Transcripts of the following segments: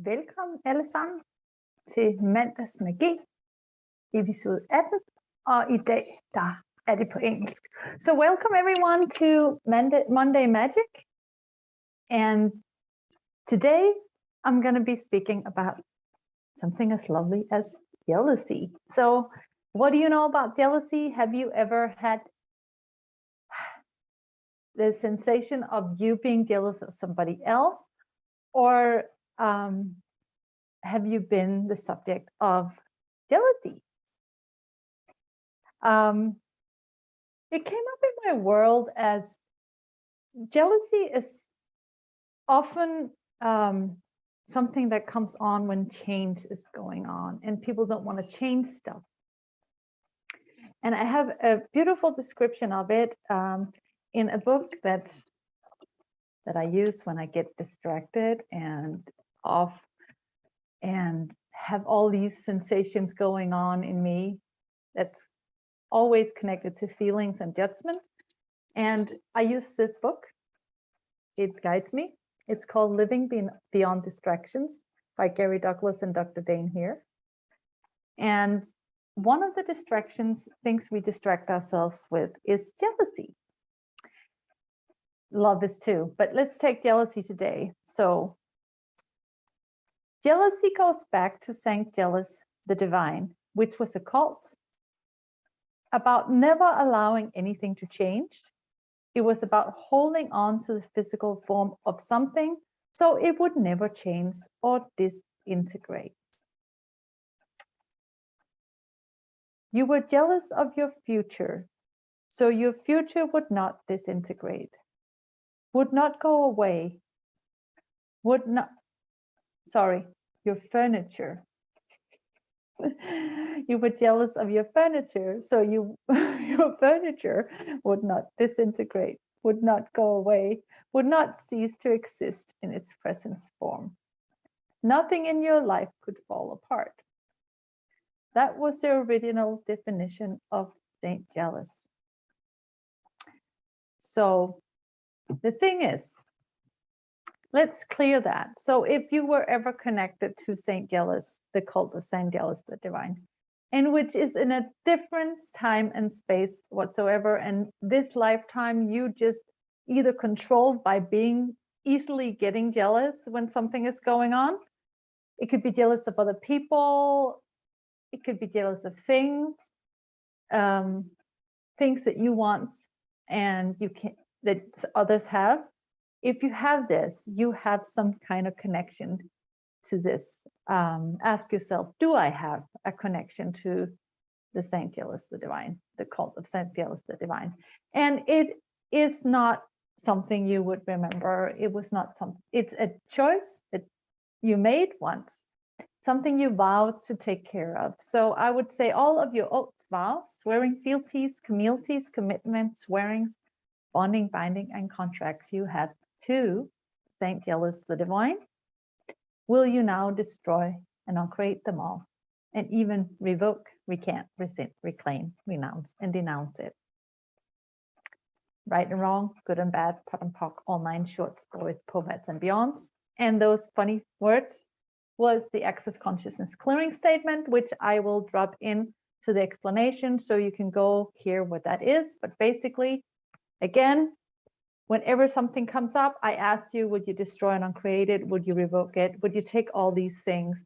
Velkommen alle sammen til Mandags Magi, episode 18, og i dag, der er det på engelsk. So welcome everyone to Monday Magic, and today I'm going to be speaking about something as lovely as jealousy. So what do you know about jealousy? Have you ever had the sensation of you being jealous of somebody else, or have you been the subject of jealousy? It came up in my world as jealousy is often something that comes on when change is going on and people don't want to change stuff. And I have a beautiful description of it in a book that I use when I get distracted and off and have all these sensations going on in me. That's always connected to feelings and judgment. And I use this book. It guides me. It's called Living Beyond Distractions by Gary Douglas and Dr. Dane here. And one of the things we distract ourselves with is jealousy. Love is too, but let's take jealousy today. So jealousy goes back to Saint Jealous the Divine, which was a cult about never allowing anything to change. It was about holding on to the physical form of something so it would never change or disintegrate. You were jealous of your future, so your future would not disintegrate, would not go away, your furniture. You were jealous of your furniture, so your furniture would not disintegrate, would not go away, would not cease to exist in its present form. Nothing in your life could fall apart. That was the original definition of Saint Jealous. So the thing is, let's clear that. So if you were ever connected to Saint Jealous, the cult of Saint Jealous the Divine, in which is in a different time and space whatsoever, and this lifetime you just either controlled by being easily getting jealous when something is going on. It could be jealous of other people. It could be jealous of things, things that you want and you can't, that others have. If you have this, you have some kind of connection to this. Ask yourself, do I have a connection to the Saint Jealous the Divine, the cult of Saint Jealous the Divine? And it is not something you would remember. It was not something, it's a choice that you made once, something you vowed to take care of. So I would say all of your oaths, vows, swearing, fealties, communities, commitments, swearings, bonding, binding, and contracts you had to Saint Jealous the Divine, will you now destroy and uncreate them all, and even revoke, recant, rescind, reclaim, renounce, and denounce it? Right and wrong, good and bad, pot and pock, all 9 short stories, poets and beyonds. And those funny words was the Access Consciousness Clearing Statement, which I will drop in to the explanation so you can go hear what that is. But basically, again, whenever something comes up, I asked you, would you destroy and uncreate it? Would you revoke it? Would you take all these things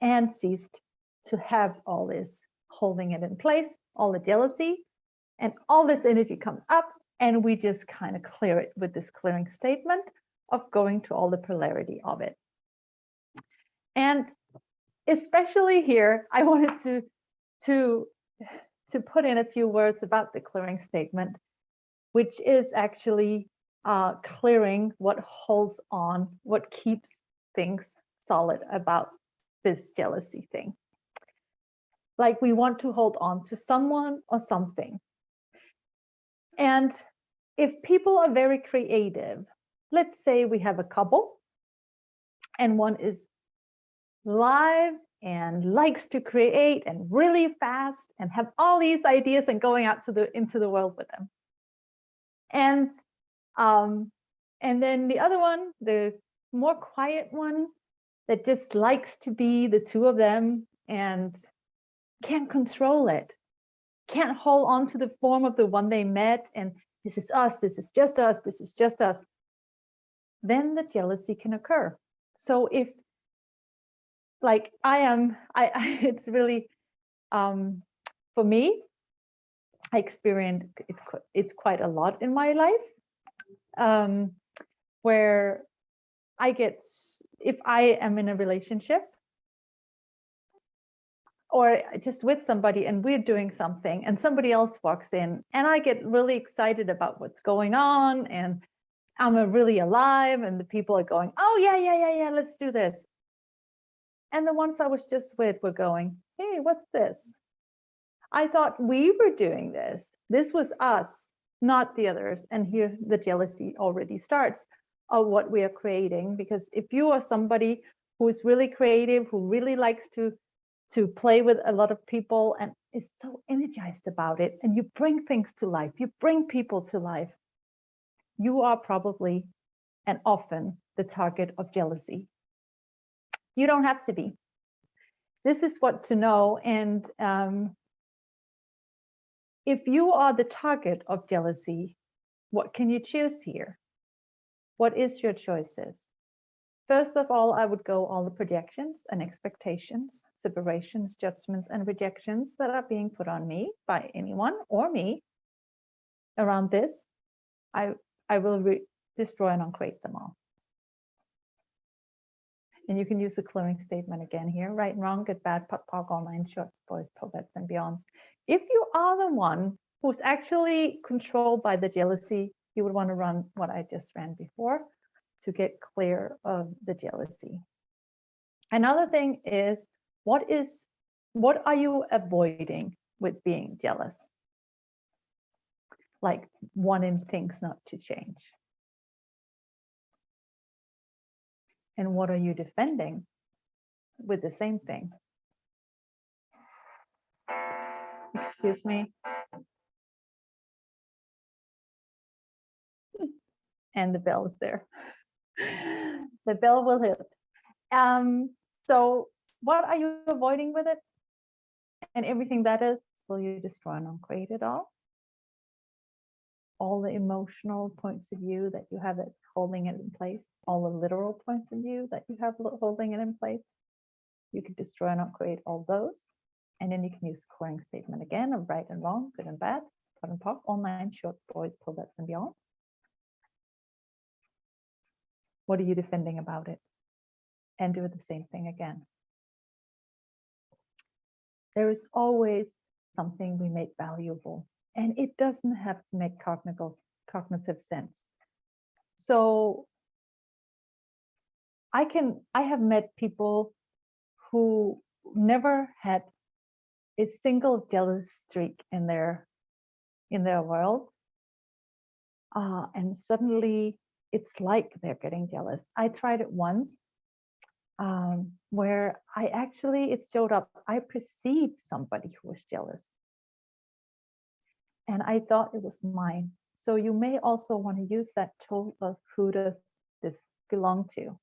and cease to have all this, holding it in place, all the jealousy, and all this energy comes up, and we just kind of clear it with this clearing statement of going to all the polarity of it. And especially here, I wanted to put in a few words about the clearing statement, which is actually clearing what holds on, what keeps things solid about this jealousy thing. Like we want to hold on to someone or something. And if people are very creative, let's say we have a couple and one is live and likes to create and really fast and have all these ideas and going out into the world with them. And then the other one, the more quiet one, that just likes to be the two of them and can't control it, can't hold on to the form of the one they met and this is us, this is just us, this is just us, then the jealousy can occur. So if like it's really, for me, I experience it's quite a lot in my life, where I get, if I am in a relationship or just with somebody and we're doing something and somebody else walks in and I get really excited about what's going on and I'm really alive and the people are going, oh yeah, let's do this. And the ones I was just with were going, hey, what's this? I thought we were doing this. This was us, not the others. And here the jealousy already starts of what we are creating. Because if you are somebody who is really creative, who really likes to play with a lot of people and is so energized about it, and you bring things to life, you bring people to life, you are probably and often the target of jealousy. You don't have to be. This is what to know. And if you are the target of jealousy, what can you choose here? What is your choices? First of all, I would go all the projections and expectations, separations, judgments, and rejections that are being put on me by anyone or me around this. I will destroy and uncreate them all. And you can use the clearing statement again here: right and wrong, good, bad, POC, POC, online, shorts, boys, poets, and beyonds. If you are the one who's actually controlled by the jealousy, you would want to run what I just ran before to get clear of the jealousy. Another thing is, what are you avoiding with being jealous? Like wanting things not to change. And what are you defending with the same thing? Excuse me. And the bell is there. The bell will hit. So what are you avoiding with it? And everything that is, will you destroy and uncreate it all? All the emotional points of view that you have it holding it in place, all the literal points of view that you have holding it in place, you could destroy and uncreate all those. And then you can use the clearing statement again of right and wrong, good and bad, POC and POC, all 9 shorts, boys, poets, and beyond. What are you defending about it? And do the same thing again. There is always something we make valuable, and it doesn't have to make cognitive sense. So I have met people who never had a single jealous streak in their world, and suddenly it's like they're getting jealous. I tried it once, where it showed up. I perceived somebody who was jealous, and I thought it was mine. So you may also want to use that tool of who does this belong to?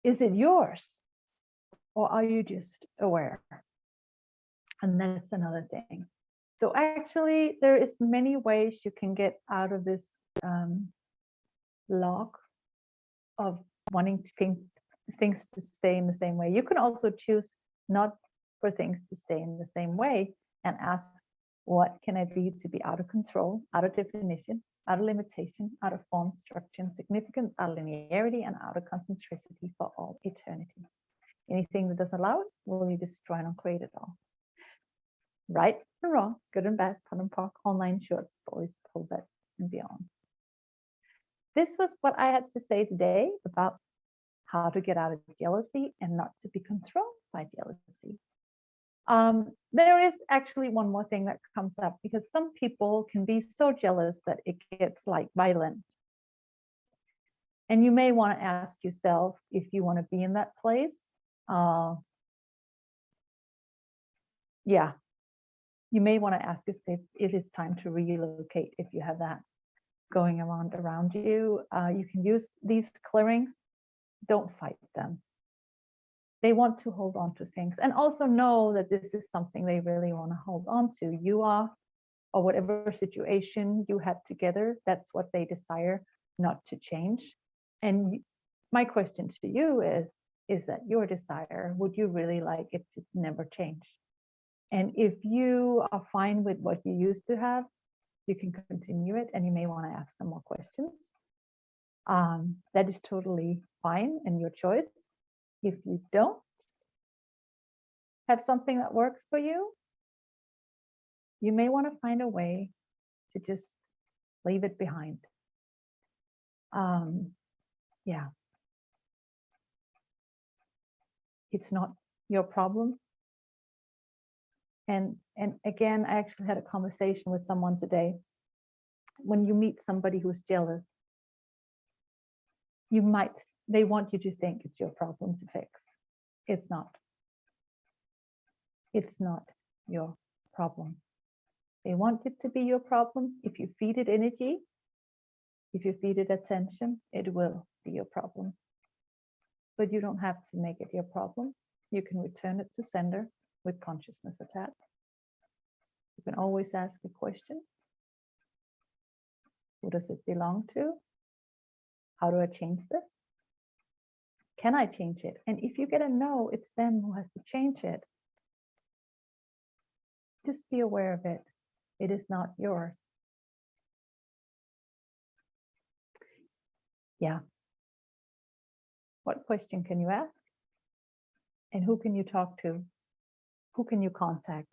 Is it yours, or are you just aware? And that's another thing. So actually, there is many ways you can get out of this lock of wanting things to stay in the same way. You can also choose not for things to stay in the same way and ask, what can I be to be out of control, out of definition, out of limitation, out of form, structure, and significance, out of linearity, and out of concentricity for all eternity? Anything that doesn't allow it, will you destroy and uncreate it all? Right and wrong, good and bad, POC and POC, all 9 shorts, boys, poets, and beyond. This was what I had to say today about how to get out of jealousy and not to be controlled by jealousy. There is actually one more thing that comes up, because some people can be so jealous that it gets like violent. And you may want to ask yourself if you want to be in that place. Yeah, you may want to ask yourself if it's time to relocate if you have that going around you. You can use these clearings don't fight them. They want to hold on to things, and also know that this is something they really want to hold on to. You are, or whatever situation you had together, that's what they desire not to change. And my question to you is that your desire? Would you really like it to never change? And if you are fine with what you used to have, you can continue it, and you may want to ask some more questions. That is totally fine and your choice. If you don't have something that works for you, you may want to find a way to just leave it behind. Yeah. It's not your problem. And again, I actually had a conversation with someone today. When you meet somebody who's jealous, they want you to think it's your problem to fix. It's not. It's not your problem. They want it to be your problem. If you feed it energy, if you feed it attention, it will be your problem. But you don't have to make it your problem. You can return it to sender with consciousness attached. You can always ask a question. Who does it belong to? How do I change this? Can I change it? And if you get a no, it's them who has to change it. Just be aware of it. It is not yours. Yeah. What question can you ask? And who can you talk to? Who can you contact?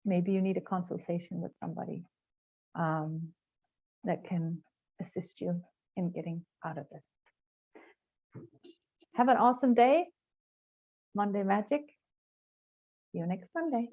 Maybe you need a consultation with somebody that can assist you in getting out of this. Have an awesome day. Monday Magic. See you next Monday.